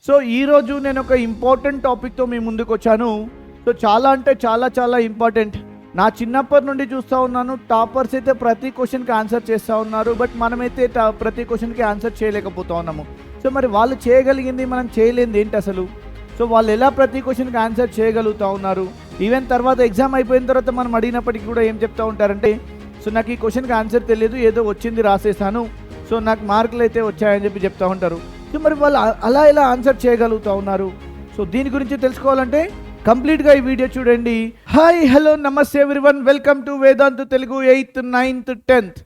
So ఈరోజు నేను ఒక ఇంపార్టెంట్ టాపిక్తో మీ ముందుకు వచ్చాను. సో చాలా అంటే చాలా చాలా ఇంపార్టెంట్. నా చిన్నప్పటి నుండి చూస్తూ ఉన్నాను, టాపర్స్ అయితే ప్రతి క్వశ్చన్కి ఆన్సర్ చేస్తూ ఉన్నారు, బట్ మనమైతే ప్రతి క్వశ్చన్కి ఆన్సర్ చేయలేకపోతూ ఉన్నాము. సో మరి వాళ్ళు చేయగలిగింది మనం చేయలేనిది ఏంటి అసలు? సో వాళ్ళు ఎలా ప్రతి క్వశ్చన్కి ఆన్సర్ చేయగలుగుతూ ఉన్నారు? ఈవెన్ తర్వాత ఎగ్జామ్ అయిపోయిన తర్వాత మనం అడిగినప్పటికీ కూడా ఏం చెప్తూ ఉంటారంటే, సో నాకు ఈ క్వశ్చన్కి ఆన్సర్ తెలియదు, ఏదో వచ్చింది రాసేసాను, సో నాకు మార్కులు అయితే వచ్చాయని చెప్పి చెప్తూ ఉంటారు. సో మరి వాళ్ళు అలా ఎలా ఆన్సర్ చేయగలుగుతూ ఉన్నారు? సో దీని గురించి తెలుసుకోవాలంటే కంప్లీట్గా ఈ వీడియో చూడండి. Hi hello namaste everyone, welcome to Vedant Telugu 8th 9th 10th.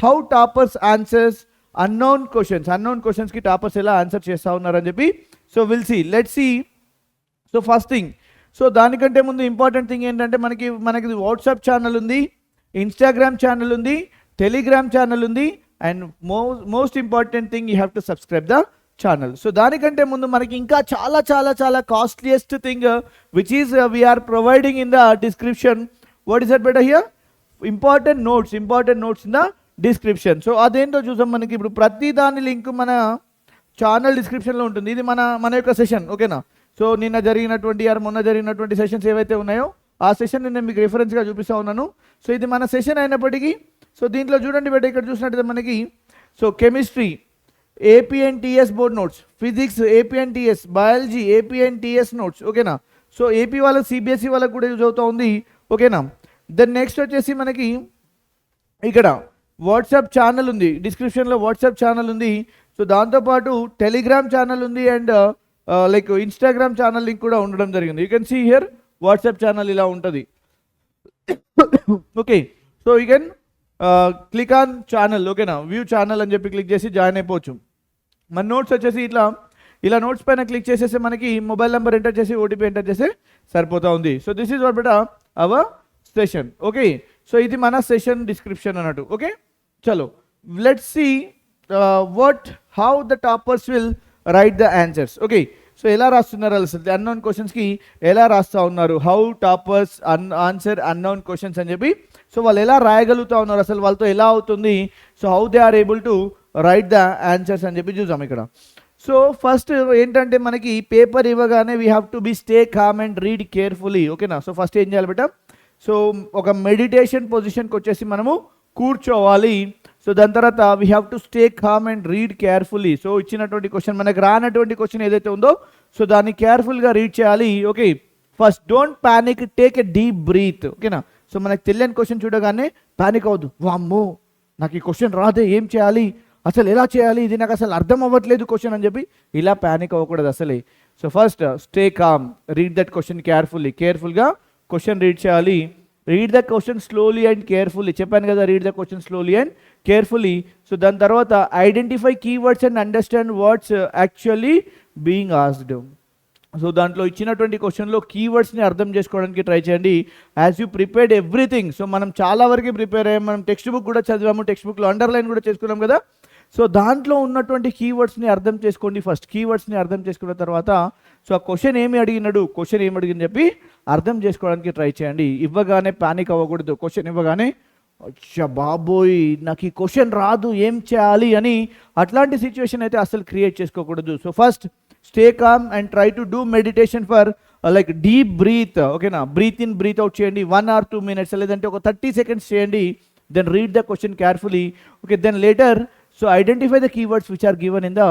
How toppers answers unknown క్వశ్చన్స్కి టాపర్స్ ఎలా ఆన్సర్ చేస్తూ ఉన్నారని చెప్పి. So will see, let's see. So first thing, so దానికంటే ముందు ఇంపార్టెంట్ థింగ్ ఏంటంటే మనకి వాట్సాప్ ఛానల్ ఉంది, ఇన్స్టాగ్రామ్ ఛానల్ ఉంది, టెలిగ్రామ్ ఛానల్ ఉంది, and most important thing you have to subscribe the channel. So దానికంటే ముందు మనకి ఇంకా చాలా చాలా చాలా costliest thing which is we are providing in the description. What is that better here? Important notes in the description. So అదేంటో చూసాం. మనకి ఇప్పుడు ప్రతి దాని లింక్ మన ఛానల్ డిస్క్రిప్షన్లో ఉంటుంది. ఇది మన యొక్క సెషన్, ఓకేనా? సో మొన్న జరిగినటువంటి సెషన్స్ ఏవైతే ఉన్నాయో ఆ సెషన్ నేను మీకు రిఫరెన్స్గా చూపిస్తూ ఉన్నాను. సో ఇది మన సెషన్ అయినప్పటికీ, సో దీంట్లో చూడండి బెటర్, ఇక్కడ చూసినట్టయితే మనకి so chemistry APNTS board notes, physics APNTS, biology APNTS notes, ఓకేనా? సో ఏపీ వాళ్ళకి సిబిఎస్ఈ వాళ్ళకి కూడా యూజ్ అవుతూ ఉంది, ఓకేనా? దెన్ నెక్స్ట్ వచ్చేసి మనకి ఇక్కడ వాట్సాప్ ఛానల్ ఉంది, డిస్క్రిప్షన్లో వాట్సాప్ ఛానల్ ఉంది. సో దాంతోపాటు టెలిగ్రామ్ ఛానల్ ఉంది, and like Instagram channel link కూడా ఉండడం జరిగింది. You can see here WhatsApp channel ఇలా ఉంటుంది, okay? So you can click on channel, ఓకేనా? వ్యూ ఛానల్ అని చెప్పి క్లిక్ చేసి జాయిన్ అయిపోవచ్చు. మన నోట్స్ వచ్చేసి ఇలా నోట్స్ పైన క్లిక్ చేసేసి మనకి మొబైల్ నెంబర్ ఎంటర్ చేసి ఓటీపీ ఎంటర్ చేసి సరిపోతూ ఉంది. So this is what about our session, okay? So ఇది మన సెషన్ డిస్క్రిప్షన్ అన్నట్టు, ఓకే? చలో let's see how the toppers will write the answers, okay? So ఎలా రాస్తున్నారు అసలు అన్నోన్ క్వశ్చన్స్కి ఎలా రాస్తూ ఉన్నారు? How toppers answer unknown questions అని చెప్పి. సో వాళ్ళు ఎలా రాయగలుగుతూ ఉన్నారు, అసలు వాళ్ళతో ఎలా అవుతుంది? So how they are able to write the answers అని చెప్పి చూద్దాం ఇక్కడ. సో ఫస్ట్ ఏంటంటే మనకి పేపర్ ఇవ్వగానే we have to be stay calm and read carefully, ఓకేనా? సో ఫస్ట్ ఏం చేయాలి బెట? సో ఒక మెడిటేషన్ పొజిషన్కి వచ్చేసి మనము కూర్చోవాలి. సో దాని తర్వాత we have to stay calm and read carefully. So ఇచ్చినటువంటి క్వశ్చన్, మనకు రానటువంటి క్వశ్చన్ ఏదైతే ఉందో సో దాన్ని కేర్ఫుల్గా రీడ్ చేయాలి, okay? First don't panic, take a deep breath, ఓకేనా? సో మనకు తెలియని క్వశ్చన్ చూడగానే ప్యానిక్ అవ్వద్దు. వామ్మో నాకు ఈ క్వశ్చన్ రాదే, ఏం చేయాలి, అసలు ఎలా చేయాలి, ఇది నాకు అసలు అర్థం అవ్వట్లేదు క్వశ్చన్ అని చెప్పి ఇలా ప్యానిక్ అవ్వకూడదు అసలే. So first stay com, read that question కేర్ఫుల్గా క్వశ్చన్ రీడ్ చేయాలి. Read the question slowly and carefully, చెప్పాను కదా, read the question slowly and carefully. So దాని తర్వాత identify keywords and understand words actually being asked. So దాంట్లో ఇచ్చినటువంటి క్వశ్చన్లో కీవర్డ్స్ని అర్థం చేసుకోవడానికి ట్రై చేయండి. As you prepared everything. So మనం చాలా వరకు ప్రిపేర్ అయ్యాం, మనం టెక్స్ట్ బుక్ కూడా చదివాము, టెక్స్ట్ బుక్లో అండర్లైన్ కూడా చేసుకున్నాం కదా. సో దాంట్లో ఉన్నటువంటి కీవర్డ్స్ని అర్థం చేసుకోండి. ఫస్ట్ కీవర్డ్స్ని అర్థం చేసుకున్న తర్వాత సో ఆ క్వశ్చన్ ఏమి అడిగిందని చెప్పి అర్థం చేసుకోవడానికి ట్రై చేయండి. ఇవ్వగానే ప్యానిక్ అవ్వకూడదు. క్వశ్చన్ ఇవ్వగానే అచ్చా బాబోయ్ నాకు ఈ క్వశ్చన్ రాదు, ఏం చేయాలి అని అట్లాంటి సిచ్యువేషన్ అయితే అసలు క్రియేట్ చేసుకోకూడదు. So first stay calm and try to do meditation for like deep breath, ఓకేనా? బ్రీత్ ఇన్ బ్రీత్ అవుట్ చేయండి 1 or 2 minutes, లేదంటే ఒక 30 seconds చేయండి. Then read the question carefully, okay? Then later so identify the keywords which are given in the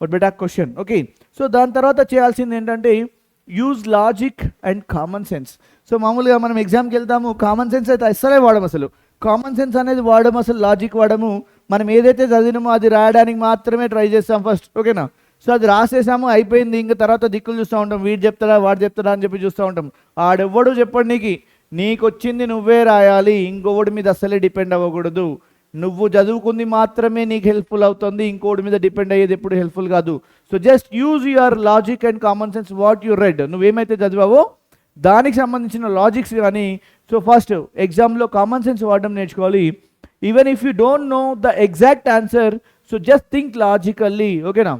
బెటా question, okay? So దాని తర్వాత చేయాల్సింది ఏంటంటే use logic and common sense. So మామూలుగా మనం ఎగ్జామ్కి వెళ్తాము, కామన్ సెన్స్ అయితే అస్సలే వాడము, అసలు కామన్ సెన్స్ అనేది వాడము, అసలు లాజిక్ వాడము. మనం ఏదైతే చదివినామో అది రాయడానికి మాత్రమే ట్రై చేస్తాం ఫస్ట్, ఓకేనా? సో అది రాసేసాము, అయిపోయింది. ఇంకా తర్వాత దిక్కులు చూస్తూ ఉంటాం, వీడు చెప్తాడా వాడు చెప్తాడా అని చెప్పి చూస్తూ ఉంటాం. ఆడెవ్వడు చెప్పండి, నీకు వచ్చింది నువ్వే రాయాలి, ఇంకొకటి మీద అస్సలే డిపెండ్ అవ్వకూడదు. నువ్వు చదువుకుంది మాత్రమే నీకు హెల్ప్ఫుల్ అవుతుంది, ఇంకోటి మీద డిపెండ్ అయ్యేది ఎప్పుడు హెల్ప్ఫుల్ కాదు. So just use your logic and common sense, what you read, నువ్వేమైతే చదివావో దానికి సంబంధించిన లాజిక్స్ కానీ. సో ఫస్ట్ ఎగ్జామ్లో కామన్ సెన్స్ వాడడం నేర్చుకోవాలి. Even if you don't know the exact answer, so just think logically, ఓకేనా?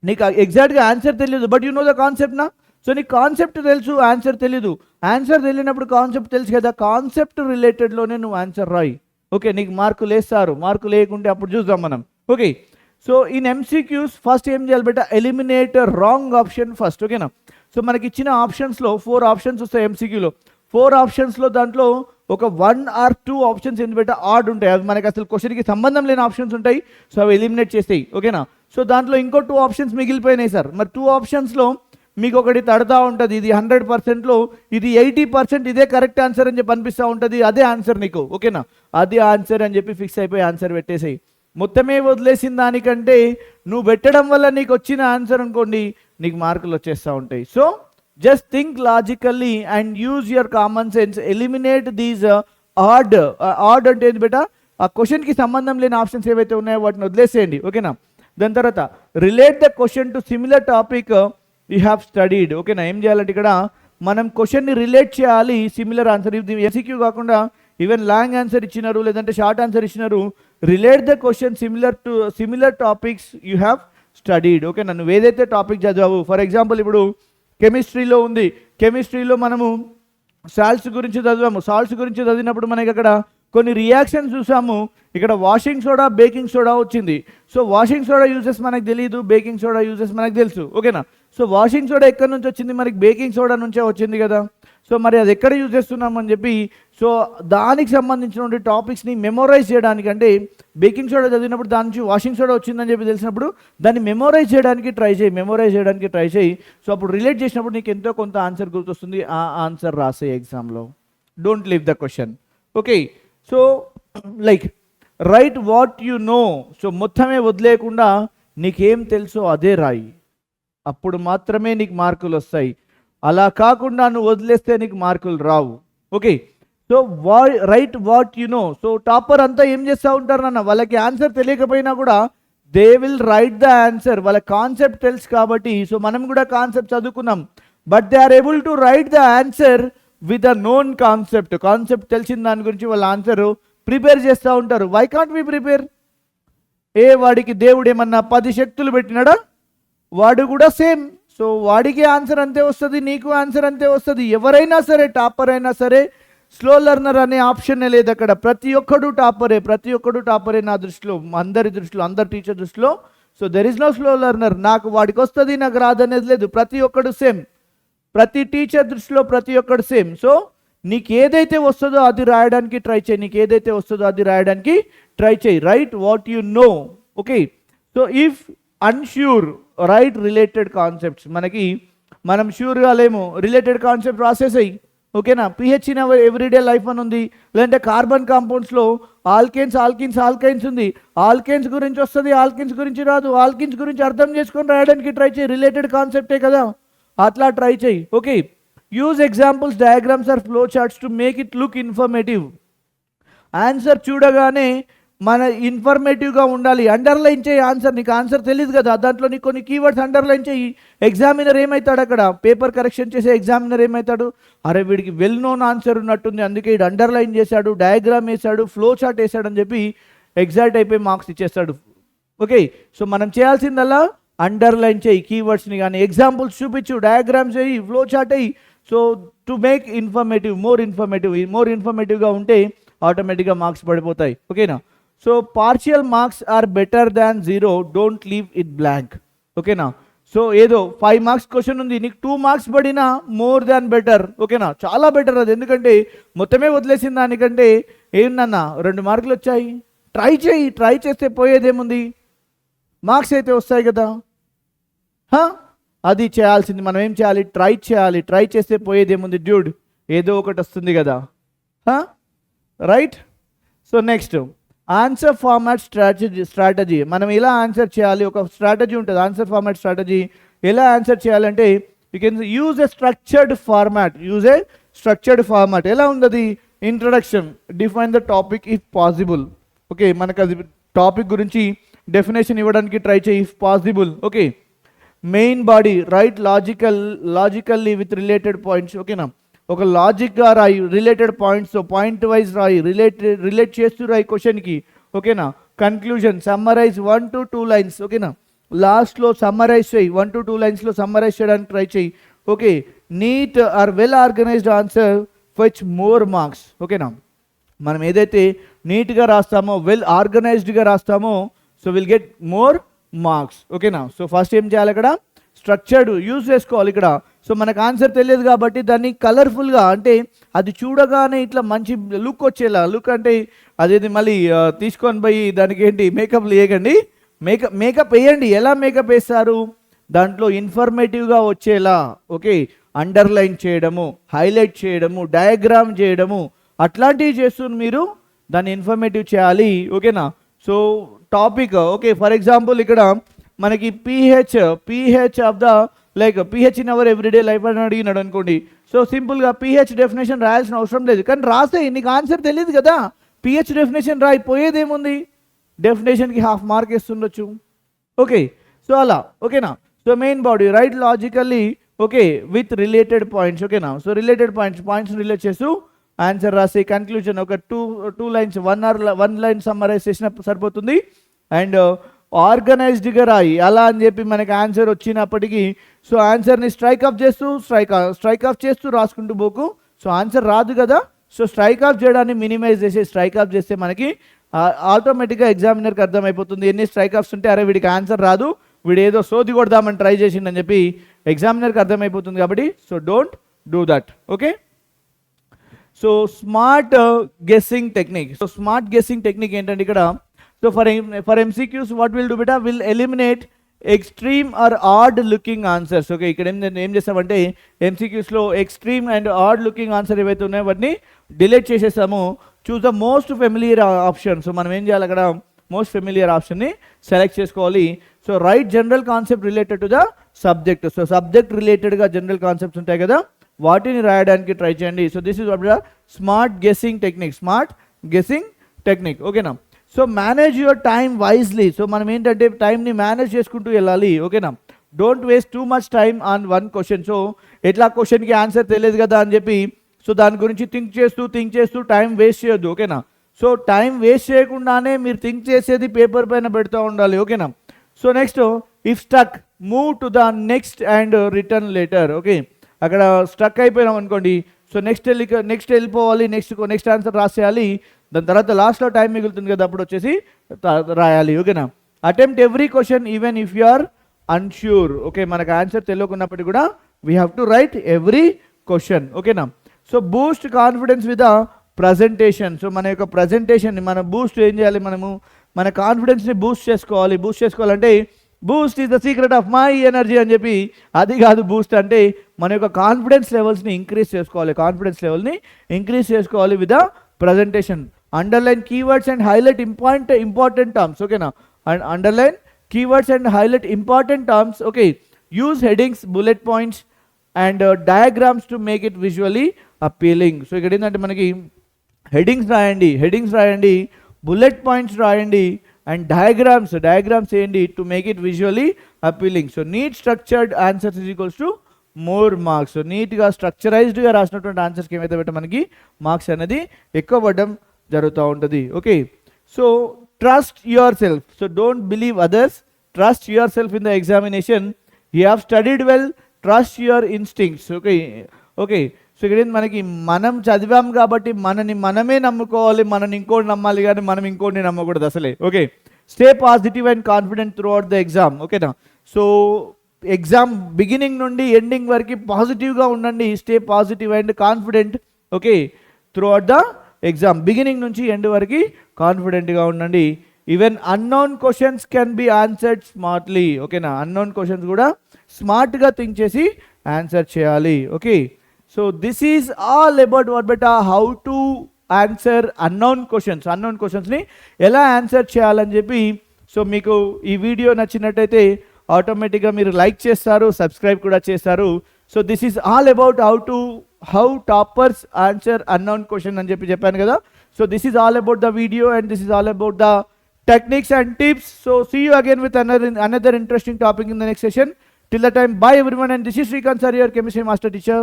నీకు ఎగ్జాక్ట్గా ఆన్సర్ తెలియదు, but you know the concept నా. సో నీకు కాన్సెప్ట్ తెలుసు, ఆన్సర్ తెలీదు. ఆన్సర్ తెలియనప్పుడు కాన్సెప్ట్ తెలుసు కదా, కాన్సెప్ట్ రిలేటెడ్లోనే నువ్వు ఆన్సర్ రాయి, ఓకే? నీకు మార్కులు వేస్తారు, మార్కులు లేకుంటే అప్పుడు చూద్దాం మనం, okay? So in MCQs first ఏం చేయాలి బెట, ఎలిమినేట్ రాంగ్ ఆప్షన్ ఫస్ట్, ఓకేనా. సో మనకి ఇచ్చిన ఆప్షన్స్లో 4 ఆప్షన్స్ వస్తాయి ఎంసీక్యూలో. 4 ఆప్షన్స్లో దాంట్లో ఒక 1 or 2 ఆప్షన్స్ ఏంటి బెట, ఆడ్ ఉంటాయి. అవి మనకి అసలు క్వశ్చన్కి సంబంధం లేని ఆప్షన్స్ ఉంటాయి. సో అవి ఎలిమినేట్ చేస్తాయి, ఓకేనా. సో దాంట్లో ఇంకో 2 ఆప్షన్స్ మిగిలిపోయినాయి సార్. మరి 2 ఆప్షన్స్లో మీకు ఒకటి తడతా ఉంటుంది, ఇది 100%లో ఇది 80% ఇదే కరెక్ట్ ఆన్సర్ అని చెప్పి అనిపిస్తూ ఉంటుంది, అదే ఆన్సర్ నీకు, ఓకేనా. అదే ఆన్సర్ అని చెప్పి ఫిక్స్ అయిపోయి ఆన్సర్ పెట్టేసాయి. మొత్తమే వదిలేసిన దానికంటే నువ్వు పెట్టడం వల్ల నీకు వచ్చిన ఆన్సర్ అనుకోండి, నీకు మార్కులు వచ్చేస్తూ ఉంటాయి. So just think logically and use your common sense, eliminate these odd. Odd అంటే ఏంటి బెట, ఆ క్వశ్చన్కి సంబంధం లేని ఆప్షన్స్ ఏవైతే ఉన్నాయో వాటిని వదిలేసేయండి, ఓకేనా. దాని తర్వాత relate the question to similar topic you have studied, ఓకేనా. ఏం చేయాలంటే ఇక్కడ మనం క్వశ్చన్ని రిలేట్ చేయాలి సిమిలర్ ఆన్సర్. ఇది ఎంసీక్యూ కాకుండా ఈవెన్ లాంగ్ ఆన్సర్ ఇచ్చినారు లేదంటే షార్ట్ ఆన్సర్ ఇచ్చినారు, relate the question similar topics you have studied, ఓకేనా. నువ్వు ఏదైతే టాపిక్ చదివావు, ఫర్ ఎగ్జాంపుల్ ఇప్పుడు కెమిస్ట్రీలో ఉంది, కెమిస్ట్రీలో మనము సాల్ట్స్ గురించి చదివాము. సాల్ట్స్ గురించి చదివినప్పుడు మనకి అక్కడ కొన్ని రియాక్షన్స్ చూసాము. ఇక్కడ వాషింగ్ సోడా, బేకింగ్ సోడా వచ్చింది. సో వాషింగ్ సోడా యూజెస్ మనకు తెలియదు, బేకింగ్ సోడా యూజెస్ మనకు తెలుసు, ఓకేనా. సో వాషింగ్ సోడా ఎక్కడి నుంచి వచ్చింది, మనకి బేకింగ్ సోడా నుంచే వచ్చింది కదా. సో మరి అది ఎక్కడ యూజ్ చేస్తున్నాం అని చెప్పి, సో దానికి సంబంధించిన టాపిక్స్ని మెమోరైజ్ చేయడానికి, అంటే బేకింగ్ సోడా చదివినప్పుడు దాని నుంచి వాషింగ్ సోడా వచ్చిందని చెప్పి తెలిసినప్పుడు దాన్ని మెమోరైజ్ చేయడానికి ట్రై చేయి. సో అప్పుడు రిలేట్ చేసినప్పుడు నీకు ఎంతో కొంత ఆన్సర్ గుర్తొస్తుంది, ఆ ఆన్సర్ రాసే ఎగ్జామ్లో. Don't leave the question, okay. So like right what you know. So మొత్తమే వదిలేయకుండా నీకేం తెలుసో అదే రాయి, అప్పుడు మాత్రమే నీకు మార్కులు వస్తాయి. అలా కాకుండా నువ్వు వదిలేస్తే నీకు మార్కులు రావు, okay. So right what you know. So topper అంతా ఏం చేస్తూ ఉంటారు నాన్న, వాళ్ళకి ఆన్సర్ తెలియకపోయినా కూడా they will write the answer. వాళ్ళ కాన్సెప్ట్ తెలుసు కాబట్టి. సో మనం కూడా కాన్సెప్ట్ చదువుకున్నాం, but they are able to write the answer with a known concept. Concept తెలిసిన దాని గురించి వాళ్ళ ఆన్సర్ ప్రిపేర్ చేస్తూ ఉంటారు. Why can't we prepare? వాడికి దేవుడు ఏమన్నా 10 శక్తులు పెట్టినాడా? వాడు కూడా సేమ్. సో వాడికి ఆన్సర్ అంతే వస్తుంది, నీకు ఆన్సర్ అంతే వస్తుంది. ఎవరైనా సరే, టాపర్ అయినా సరే, స్లో లెర్నర్ అనే ఆప్షనే లేదు అక్కడ. ప్రతి ఒక్కడు టాపరే నా దృష్టిలో, అందరి దృష్టిలో, అందరి టీచర్ దృష్టిలో. So there is no slow learner. నాకు వాడికి వస్తుంది నాకు రాదనేది లేదు, ప్రతి ఒక్కడు సేమ్. ప్రతి టీచర్ దృష్టిలో ప్రతి ఒక్కడు సేమ్. సో నీకు ఏదైతే వస్తుందో అది రాయడానికి ట్రై చేయి. Right what you no, okay. So if unsure, right related concepts. మనం ష్యూర్గా లేము, రిలేటెడ్ కాన్సెప్ట్ రాసేసాయి, ఓకేనా. PH in our everyday life అని ఉంది, లేదంటే కార్బన్ కాంపౌండ్స్లో ఆల్కైన్స్ ఉంది. ఆల్కైన్స్ గురించి వస్తుంది, ఆల్కిన్స్ గురించి రాదు. ఆల్కిన్స్ గురించి అర్థం చేసుకొని రాయడానికి ట్రై చేయి, రిలేటెడ్ కాన్సెప్టే కదా, అట్లా ట్రై చేయి, okay. Use examples, diagrams are flow charts to make it look informative. Answer చూడగానే మన ఇన్ఫర్మేటివ్గా ఉండాలి. అండర్లైన్ చేయి ఆన్సర్. నీకు ఆన్సర్ తెలియదు కదా, దాంట్లో నీకు కొన్ని కీవర్డ్స్ అండర్లైన్ చేయి. ఎగ్జామినర్ ఏమవుతాడు అక్కడ, పేపర్ కరెక్షన్ చేసే ఎగ్జామినర్ ఏమవుతాడు, అరే వీడికి వెల్ నోన్ ఆన్సర్ ఉన్నట్టుంది, అందుకే ఇది అండర్లైన్ చేశాడు, డయాగ్రామ్ వేశాడు, ఫ్లో చార్ట్ వేశాడు అని చెప్పి ఎగ్జాక్ట్ అయిపోయి మార్క్స్ ఇచ్చేస్తాడు, ఓకే. సో మనం చేయాల్సిందల్లా అండర్లైన్ చేయి కీవర్డ్స్ని, కానీ ఎగ్జాంపుల్స్ చూపించు, డయాగ్రామ్స్ చేయి, ఫ్లో చార్ట్ అయ్యి. సో టు మేక్ మోర్ ఇన్ఫర్మేటివ్గా ఉంటే ఆటోమేటిక్గా మార్క్స్ పడిపోతాయి, ఓకేనా. So partial marks are better than 0, don't leave it blank, ఓకేనా. సో ఏదో 5 మార్క్స్ క్వశ్చన్ ఉంది, నీకు 2 మార్క్స్ పడినా మోర్ దాన్ బెటర్, ఓకేనా. చాలా బెటర్ అది, ఎందుకంటే మొత్తమే వదిలేసిన దానికంటే ఏంటన్నా 2 మార్కులు వచ్చాయి. ట్రై చేస్తే పోయేదేముంది, మార్క్స్ అయితే వస్తాయి కదా. అది చేయాల్సింది. మనం ఏం చేయాలి, ట్రై చేస్తే పోయేదేముంది డ్యూడ్, ఏదో ఒకటి వస్తుంది కదా, right. So next answer format strategy. మనం ఎలా ఆన్సర్ చేయాలి, ఒక స్ట్రాటజీ ఉంటుంది ఆన్సర్ ఫార్మాట్ స్ట్రాటజీ. ఎలా ఆన్సర్ చేయాలంటే you can use a structured format. ఎలా ఉంది, introduction, define the topic if possible, okay. మనకు అది టాపిక్ గురించి డెఫినేషన్ ఇవ్వడానికి ట్రై చేయి if possible, okay. Main body, right logically with related points, ఓకేనా. ఒక లాజిక్గా రాయి, రిలేటెడ్ పాయింట్స్, పాయింట్ వైజ్ రాయి, రిలేట్ చేస్తూ రాయి క్వశ్చన్కి, ఓకేనా. కన్క్లూజన్, సమ్మరైజ్ 1 to 2 లైన్స్, ఓకేనా. లాస్ట్లో సమ్మరైజ్ చేయి, 1 to 2 లైన్స్లో సమ్మరైజ్ చేయడానికి ట్రై చేయి, okay. Neat or well organised answer fetch more marks, ఓకేనా. మనం ఏదైతే నీట్గా రాస్తామో, వెల్ ఆర్గనైజ్డ్గా రాస్తామో, so will get more marks. ఓకేనా? సో ఫస్ట్ ఏం చేయాలి ఇక్కడ, స్ట్రక్చర్డ్ యూజ్ చేసుకోవాలి ఇక్కడ. సో మనకు ఆన్సర్ తెలియదు కాబట్టి దాన్ని కలర్ఫుల్గా, అంటే అది చూడగానే ఇట్లా మంచి లుక్ వచ్చేలా, లుక్ అంటే అదేది మళ్ళీ తీసుకొని పోయి దానికి ఏంటి మేకప్లు వేయకండి, మేకప్ వేయండి. ఎలా మేకప్ వేస్తారు, దాంట్లో ఇన్ఫర్మేటివ్గా వచ్చేలా, ఓకే, అండర్లైన్ చేయడము, హైలైట్ చేయడము, డయాగ్రామ్ చేయడము, అట్లాంటివి చేస్తున్న మీరు దాన్ని ఇన్ఫర్మేటివ్ చేయాలి. ఓకేనా? So topic, okay, for example ఇక్కడ మనకి pH of the like pH in our everyday life అని అడిగినాడు అనుకోండి. సో సింపుల్గా పిహెచ్ డెఫినేషన్ రాయాల్సిన అవసరం లేదు, కానీ రాస్తే నీకు ఆన్సర్ తెలియదు కదా, పిహెచ్ డెఫినేషన్ రాయిపోయేదేముంది, డెఫినేషన్కి హాఫ్ మార్క్ ఇస్తుండొచ్చు. ఓకే, సో అలా. ఓకేనా? So main body right logically, okay, with related points. ఓకేనా? సో రిలేటెడ్ పాయింట్స్ రిలేట్ చేస్తూ ఆన్సర్ రాసి కన్క్లూజన్ ఒక టూ లైన్స్, 1 లైన్ సమ్మరైజ్ చేసిన సరిపోతుంది. అండ్ ఆర్గనైజ్డ్గా రాయి, అలా అని చెప్పి మనకి ఆన్సర్ వచ్చినప్పటికీ సో ఆన్సర్ని స్ట్రైక్ ఆఫ్ చేస్తూ రాసుకుంటూ పోకు. సో ఆన్సర్ రాదు కదా, సో స్ట్రైక్ ఆఫ్ చేయడాన్ని మినిమైజ్ చేసి స్ట్రైక్ ఆఫ్ చేస్తే మనకి ఆటోమేటిక్గా ఎగ్జామినర్కి అర్థమైపోతుంది ఎన్ని స్ట్రైక్ ఆఫ్స్ ఉంటే అరే వీడికి ఆన్సర్ రాదు, వీడు ఏదో సోది కొడదామని ట్రై చేసిండని చెప్పి ఎగ్జామినర్కి అర్థమైపోతుంది. కాబట్టి so don't do that. Okay, so smart guessing technique. So smart guessing technique ఏంటంటే ఇక్కడ, so for MCQs what will do బెటా, will eliminate extreme or odd looking answers. Okay, ఇక్కడ ఏం చేస్తామంటే ఎంసీక్యూస్లో extreme and odd looking answer ఏవైతే ఉన్నాయో వాటిని డిలీట్ చేసేసాము. Choose the most familiar option. So మనం ఏం చేయాలి అక్కడ, మోస్ట్ ఫెమిలియర్ ఆప్షన్ని సెలెక్ట్ చేసుకోవాలి. So write general concept related to the subject. So subject రిలేటెడ్గా జనరల్ కాన్సెప్ట్స్ ఉంటాయి కదా, వాటిని రాయడానికి ట్రై చేయండి. So this is what smart guessing technique. ఓకేనా? So manage your time wisely. So మనం ఏంటంటే టైంని మేనేజ్ చేసుకుంటూ వెళ్ళాలి. ఓకేనా? Don't waste too much time on one question. So ఎట్లా క్వశ్చన్కి ఆన్సర్ తెలియదు కదా అని చెప్పి సో దాని గురించి థింక్ చేస్తూ టైం వేస్ట్ చేయొద్దు. ఓకేనా? సో టైం వేస్ట్ చేయకుండానే మీరు థింక్ చేసేది పేపర్ పైన పెడుతూ ఉండాలి. ఓకేనా? So next, if stuck move to the next and return later. Okay, అక్కడ స్టక్ అయిపోయినాం అనుకోండి, సో నెక్స్ట్ వెళ్ళిపోవాలి, నెక్స్ట్ ఆన్సర్ రాసేయాలి. దాని తర్వాత లాస్ట్లో టైం మిగులుతుంది కదా, అప్పుడు వచ్చేసి రాయాలి. ఓకేనా? Attempt every question even if you are unsure. Okay, మనకు ఆన్సర్ తెలియకున్నప్పటికీ కూడా we have to write every question. ఓకేనా? So boost confidence with presentation. So మన యొక్క ప్రజెంటేషన్ని మనం బూస్ట్ ఏం చేయాలి, మనము మన కాన్ఫిడెన్స్ని బూస్ట్ చేసుకోవాలంటే boost is the secret of my energy అని చెప్పి, అది కాదు బూస్ట్ అంటే మన యొక్క కాన్ఫిడెన్స్ లెవెల్స్ని ఇంక్రీజ్ చేసుకోవాలి with the presentation. Underline keywords and highlight important terms. ఓకేనా? And underline keywords and highlight important terms. Okay, use headings, bullet points and diagrams to make it visually appealing. So ఇక్కడ ఏంటంటే మనకి headings రాయండి, bullet points రాయండి and diagrams వేయండి to make it visually appealing. So neat structured answers is equals to more marks. So నీట్గా స్ట్రక్చరైజ్డ్గా రాసినటువంటి ఆన్సర్స్కి ఏమైతే బట్టి మనకి మార్క్స్ అనేది ఎక్కువ పడడం జరుగుతూ ఉంటుంది. Okay, so trust your self. So don't believe others, trust your self in the examination. You have studied well, trust your instincts. Okay, so ఇక్కడ మనకి మనం చదివాం కాబట్టి మనమే నమ్ముకోవాలి, మనని ఇంకోటి నమ్మాలి కానీ మనం ఇంకోటిని నమ్మకూడదు అసలే. Okay, stay positive and confident throughout the exam. ఓకేనా? సో ఎగ్జామ్ బిగినింగ్ నుండి ఎండింగ్ వరకు పాజిటివ్గా ఉండండి, stay positive and confident. Okay, throughout the exam beginning నుంచి ఎండ్ వరకు కాన్ఫిడెంట్గా ఉండండి. Even unknown questions can be answered smartly. ఓకేనా? అన్నోన్ క్వశ్చన్స్ కూడా స్మార్ట్గా థింక్ చేసి ఆన్సర్ చేయాలి. Okay, so this is all about what బెటా హౌ టు ఆన్సర్ అన్నోన్ క్వశ్చన్స్ని ఎలా ఆన్సర్ చేయాలని చెప్పి. సో మీకు ఈ వీడియో నచ్చినట్టయితే ఆటోమేటిక్గా మీరు లైక్ చేస్తారు, సబ్స్క్రైబ్ కూడా చేస్తారు. So this is all about how toppers answer unknown question అని చెప్పాను కదా. So this is all about the video and this is all about the techniques and tips. So see you again with another interesting topic in the next session. Till the time, bye everyone, and this is Srikanth sir, your chemistry master teacher,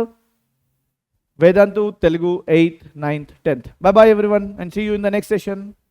Vedantu Telugu 8th, 9th, 10th. Bye bye everyone, and see you in the next session.